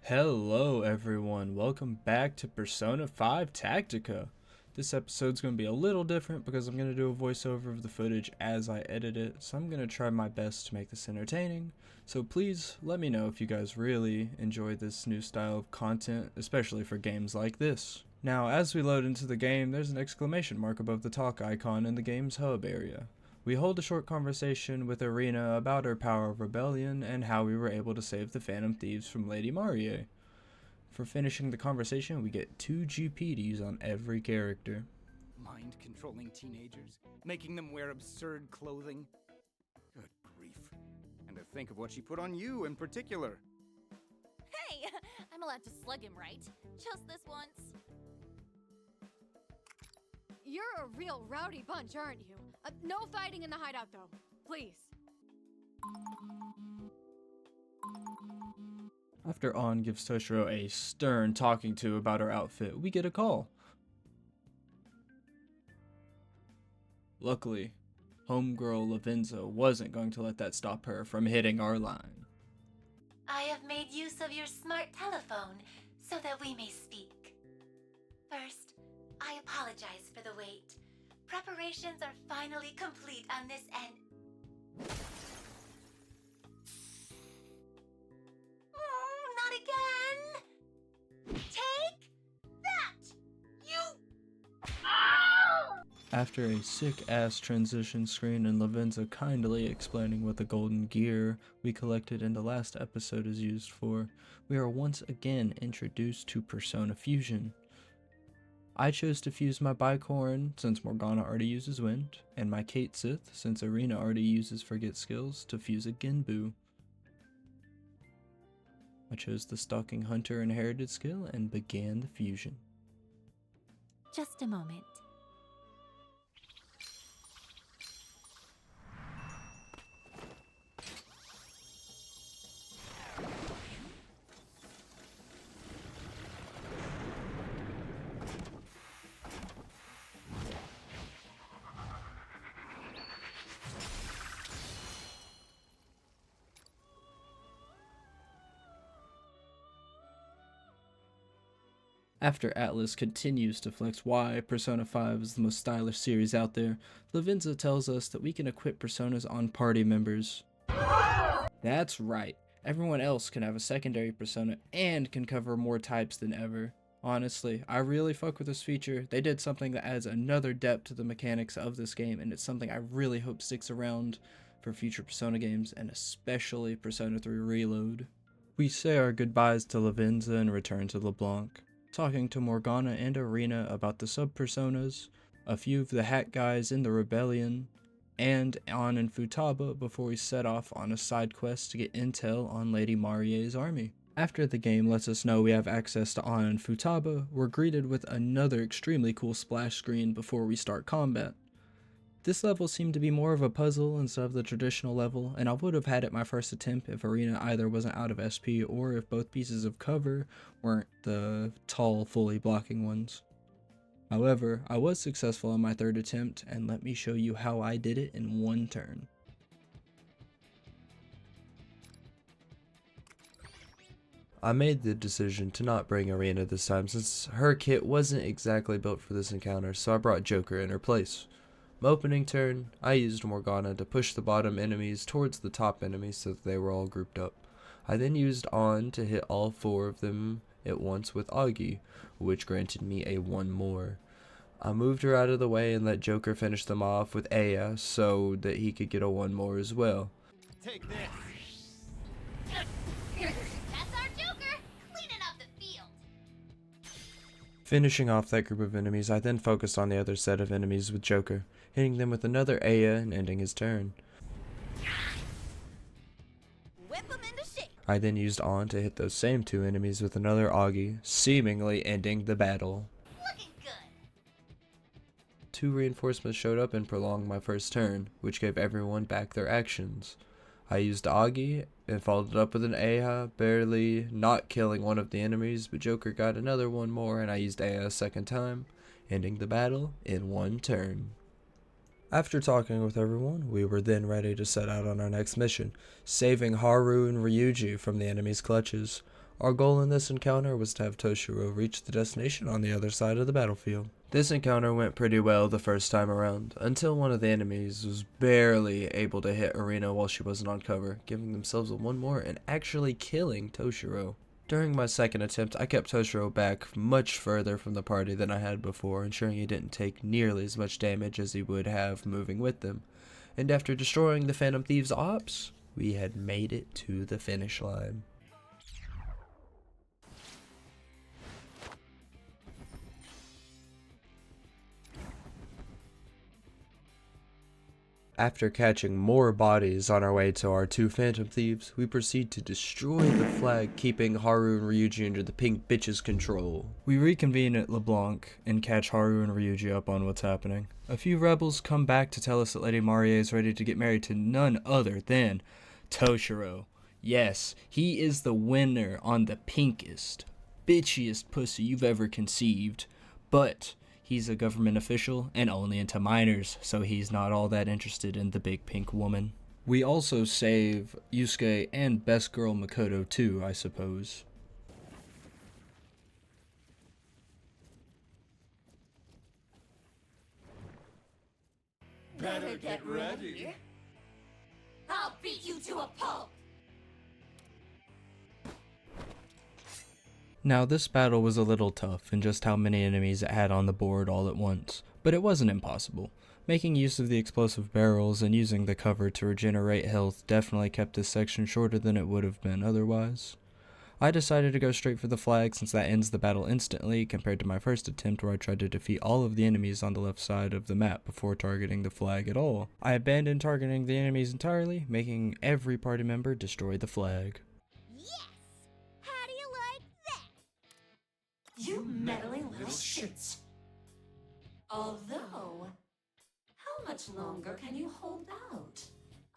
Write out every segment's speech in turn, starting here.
Hello everyone, welcome back to Persona 5 Tactica. This episode's going to be a little different because I'm going to do a voiceover of the footage as I edit it, so I'm going to try my best to make this entertaining. So please let me know if you guys really enjoy this new style of content, especially for games like this. Now as we load into the game, there's an exclamation mark above the talk icon in the game's hub area. We hold a short conversation with Irina about her power of rebellion and how we were able to save the Phantom Thieves from Lady Marie. For finishing the conversation, we get 2 GP to use on every character. Mind-controlling teenagers, making them wear absurd clothing. Good grief. And to think of what she put on you in particular. Hey! I'm allowed to slug him, right? Just this once. You're a real rowdy bunch, aren't you? No fighting in the hideout, though. Please. After An gives Toshiro a stern talking to about her outfit, we get a call. Luckily, homegirl Lavenza wasn't going to let that stop her from hitting our line. I have made use of your smart telephone so that we may speak. First, I apologize for the wait. Preparations are finally complete on this end. Not again! Take that! You... After a sick-ass transition screen and Lavenza kindly explaining what the golden gear we collected in the last episode is used for, we are once again introduced to Persona Fusion. I chose to fuse my Bicorn since Morgana already uses Wind, and my Kate Sith since Irina already uses Forget skills to fuse a Genbu. I chose the Stalking Hunter inherited skill and began the fusion. Just a moment. After Atlas continues to flex why Persona 5 is the most stylish series out there, Lavenza tells us that we can equip personas on party members. That's right, everyone else can have a secondary persona and can cover more types than ever. Honestly, I really fuck with this feature. They did something that adds another depth to the mechanics of this game, and it's something I really hope sticks around for future Persona games, and especially Persona 3 Reload. We say our goodbyes to Lavenza and return to LeBlanc, talking to Morgana and Irina about the sub-personas, a few of the hat guys in the rebellion, and An and Futaba before we set off on a side quest to get intel on Lady Marie's army. After the game lets us know we have access to An and Futaba, we're greeted with another extremely cool splash screen before we start combat. This level seemed to be more of a puzzle instead of the traditional level, and I would have had it my first attempt if Irina either wasn't out of SP or if both pieces of cover weren't the tall, fully blocking ones. However, I was successful on my third attempt, and let me show you how I did it in one turn. I made the decision to not bring Irina this time since her kit wasn't exactly built for this encounter, so I brought Joker in her place. My opening turn, I used Morgana to push the bottom enemies towards the top enemies so that they were all grouped up. I then used An to hit all 4 of them at once with Augie, which granted me a 1 more. I moved her out of the way and let Joker finish them off with Aya so that he could get a 1 more as well. Take this! That's our Joker! Cleaning up the field! Finishing off that group of enemies, I then focused on the other set of enemies with Joker, hitting them with another Aya and ending his turn. Whip him into shape! I then used An to hit those same 2 enemies with another Augie, seemingly ending the battle. Looking good! 2 reinforcements showed up and prolonged my first turn, which gave everyone back their actions. I used Augie and followed it up with an Aya, barely not killing one of the enemies, but Joker got another 1 more and I used Aya a second time, ending the battle in 1 turn. After talking with everyone, we were then ready to set out on our next mission, saving Haru and Ryuji from the enemy's clutches. Our goal in this encounter was to have Toshiro reach the destination on the other side of the battlefield. This encounter went pretty well the first time around, until one of the enemies was barely able to hit Arena while she wasn't on cover, giving themselves a one more and actually killing Toshiro. During my second attempt, I kept Toshiro back much further from the party than I had before, ensuring he didn't take nearly as much damage as he would have moving with them. And after destroying the Phantom Thieves' ops, we had made it to the finish line. After catching more bodies on our way to our 2 Phantom Thieves, we proceed to destroy the flag, keeping Haru and Ryuji under the pink bitch's control. We reconvene at LeBlanc and catch Haru and Ryuji up on what's happening. A few rebels come back to tell us that Lady Marie is ready to get married to none other than Toshiro. Yes, he is the winner on the pinkest, bitchiest pussy you've ever conceived, but he's a government official and only into minors, so he's not all that interested in the big pink woman. We also save Yusuke and best girl Makoto too, I suppose. Better get ready. I'll beat you to a pulp. Now this battle was a little tough in just how many enemies it had on the board all at once, but it wasn't impossible. Making use of the explosive barrels and using the cover to regenerate health definitely kept this section shorter than it would have been otherwise. I decided to go straight for the flag since that ends the battle instantly compared to my first attempt where I tried to defeat all of the enemies on the left side of the map before targeting the flag at all. I abandoned targeting the enemies entirely, making every party member destroy the flag. How do you like that? You meddling little shits. Although, how much longer can you hold out?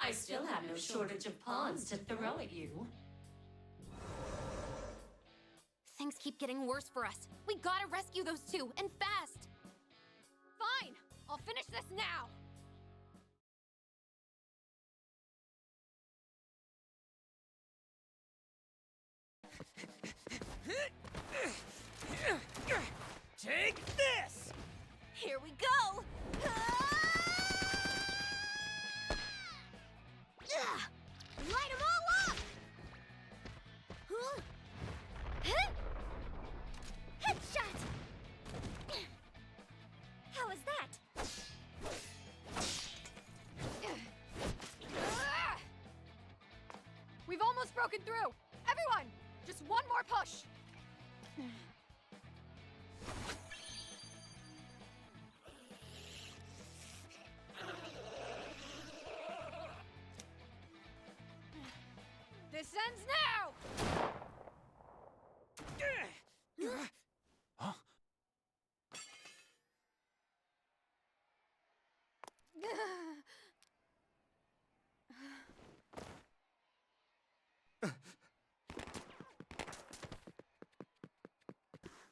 I still have no shortage of pawns to throw at you. Things keep getting worse for us. We gotta rescue those 2, and fast! Fine! I'll finish this now! Take this! Here we go! Light 'em all up! Headshot! How was that? We've almost broken through! Everyone! Just one more push! This ends now! Huh?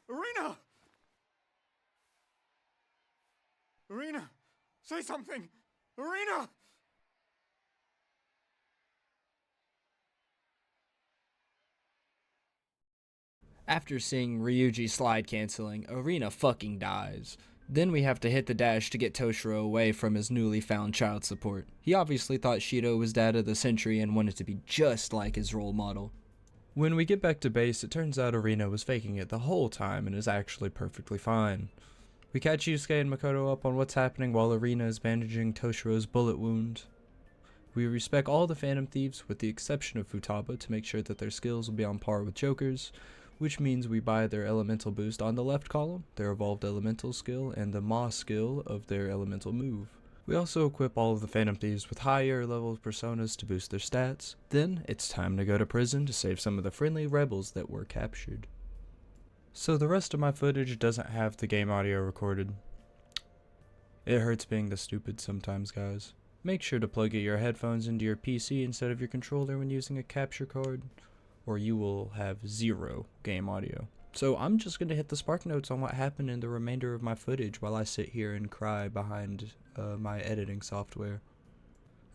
Arena! Arena! Say something! Arena! After seeing Ryuji slide canceling, Arena fucking dies. Then we have to hit the dash to get Toshiro away from his newly found child support. He obviously thought Shido was dad of the century and wanted to be just like his role model. When we get back to base, it turns out Arena was faking it the whole time and is actually perfectly fine. We catch Yusuke and Makoto up on what's happening while Arena is bandaging Toshiro's bullet wound. We respec all the Phantom Thieves with the exception of Futaba to make sure that their skills will be on par with Joker's, which means we buy their elemental boost on the left column, their evolved elemental skill, and the Maw skill of their elemental move. We also equip all of the Phantom Thieves with higher level personas to boost their stats. Then it's time to go to prison to save some of the friendly rebels that were captured. So the rest of my footage doesn't have the game audio recorded. It hurts being this stupid sometimes, guys. Make sure to plug your headphones into your PC instead of your controller when using a capture card, or you will have zero game audio. So I'm just going to hit the spark notes on what happened in the remainder of my footage while I sit here and cry behind my editing software.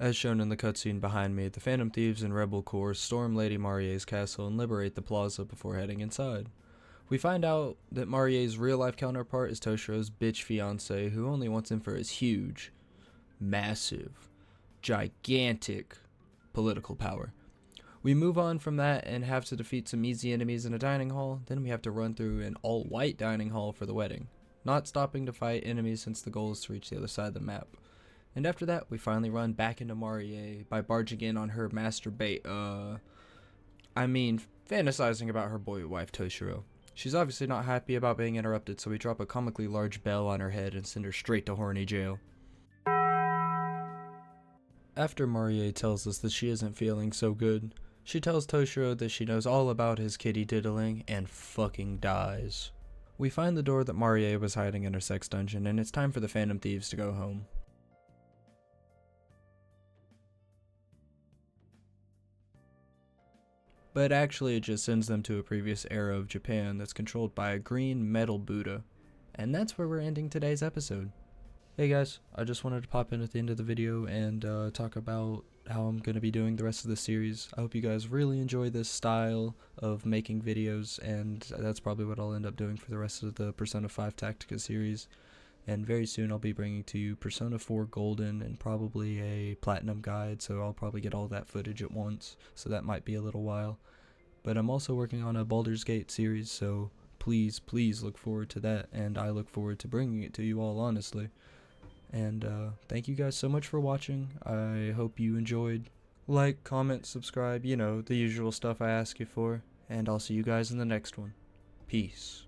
As shown in the cutscene behind me, the Phantom Thieves and Rebel Corps storm Lady Marie's castle and liberate the plaza before heading inside. We find out that Marie's real-life counterpart is Toshiro's bitch fiance, who only wants him for his huge, massive, gigantic political power. We move on from that and have to defeat some easy enemies in a dining hall, then we have to run through an all-white dining hall for the wedding, not stopping to fight enemies since the goal is to reach the other side of the map. And after that, we finally run back into Marie by barging in on her fantasizing about her boy wife Toshiro. She's obviously not happy about being interrupted, so we drop a comically large bell on her head and send her straight to horny jail. After Marie tells us that she isn't feeling so good, she tells Toshiro that she knows all about his kitty diddling and fucking dies. We find the door that Marie was hiding in her sex dungeon, and it's time for the Phantom Thieves to go home. But actually it just sends them to a previous era of Japan that's controlled by a green metal Buddha. And that's where we're ending today's episode. Hey guys, I just wanted to pop in at the end of the video and talk about how I'm going to be doing the rest of the series. I hope you guys really enjoy this style of making videos, and that's probably what I'll end up doing for the rest of the Persona 5 Tactica series. And very soon I'll be bringing to you Persona 4 Golden and probably a Platinum guide, so I'll probably get all that footage at once, so that might be a little while. But I'm also working on a Baldur's Gate series, so please look forward to that, and I look forward to bringing it to you all, honestly. And thank you guys so much for watching. I hope you enjoyed. Like, comment, subscribe, you know, the usual stuff I ask you for, and I'll see you guys in the next one. Peace.